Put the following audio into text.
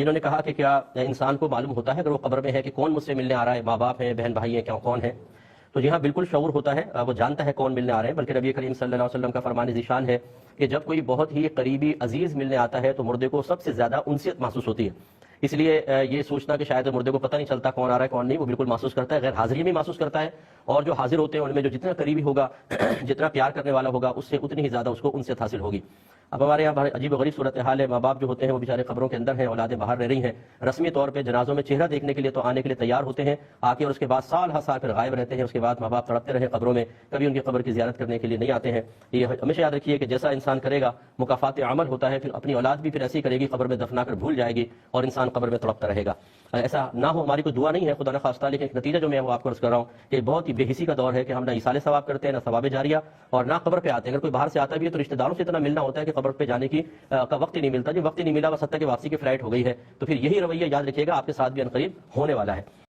انہوں نے کہا کہ کیا انسان کو معلوم ہوتا ہے اگر وہ قبر میں ہے کہ کون مجھ سے ملنے آ رہا ہے، ماں باپ ہیں، بہن بھائی ہیں، کون ہے؟ تو جی ہاں، بالکل شعور ہوتا ہے، وہ جانتا ہے کون ملنے آ رہے ہیں، بلکہ نبی کریم صلی اللہ علیہ وسلم کا فرمان ذیشان ہے کہ جب کوئی بہت ہی قریبی عزیز ملنے آتا ہے تو مردے کو سب سے زیادہ انسیت محسوس ہوتی ہے۔ اس لیے یہ سوچنا کہ شاید مردے کو پتہ نہیں چلتا کون آ رہا ہے کون نہیں، وہ بالکل محسوس کرتا ہے، غیر حاضری میں محسوس کرتا ہے، اور جو حاضر ہوتے ہیں ان میں جو جتنا قریبی ہوگا، جتنا پیار کرنے والا ہوگا، اس سے اتنی ہی زیادہ اس کو انسیت حاصل ہوگی۔ اب ہمارے یہاں بڑی عجیب و غریب صورتحال ہے، ماں باپ جو ہوتے ہیں وہ بیچارے قبروں کے اندر ہیں، اولادیں باہر رہ رہی ہیں، رسمی طور پہ جنازوں میں چہرہ دیکھنے کے لیے تو آنے کے لیے تیار ہوتے ہیں، آ کے اور اس کے بعد سال ہر سال پھر غائب رہتے ہیں، اس کے بعد ماں باپ تڑپتے رہے قبروں میں، کبھی ان کی قبر کی زیارت کرنے کے لیے نہیں آتے ہیں۔ یہ ہمیشہ یاد رکھیے کہ جیسا انسان کرے گا مکافات عمل ہوتا ہے، پھر اپنی اولاد بھی پھر ایسی کرے گی، قبر میں دفنا کر بھول جائے گی اور انسان قبر میں تڑپتا رہے گا۔ ایسا نہ ہو، ہماری کوئی دعا نہیں ہے خدا نہ خواستہ، لیکن ایک نتیجہ جو میں وہ آپ کو عرض کر رہا ہوں کہ بہت ہی بے حسی کا دور ہے کہ ہم نہ ایصال ثواب کرتے ہیں، نہ ثواب جاریہ، اور نہ قبر پہ آتے ہیں۔ اگر کوئی باہر سے آتا بھی ہے تو رشتہ داروں سے اتنا ملنا ہوتا ہے کہ قبر پہ جانے کا وقت ہی نہیں ملتا۔ جب وقت ہی نہیں ملا، بس حتیٰ کہ واپسی کی فلائٹ ہو گئی ہے، تو پھر یہی رویہ یاد رکھیے گا آپ کے ساتھ بھی عنقریب ہونے والا ہے۔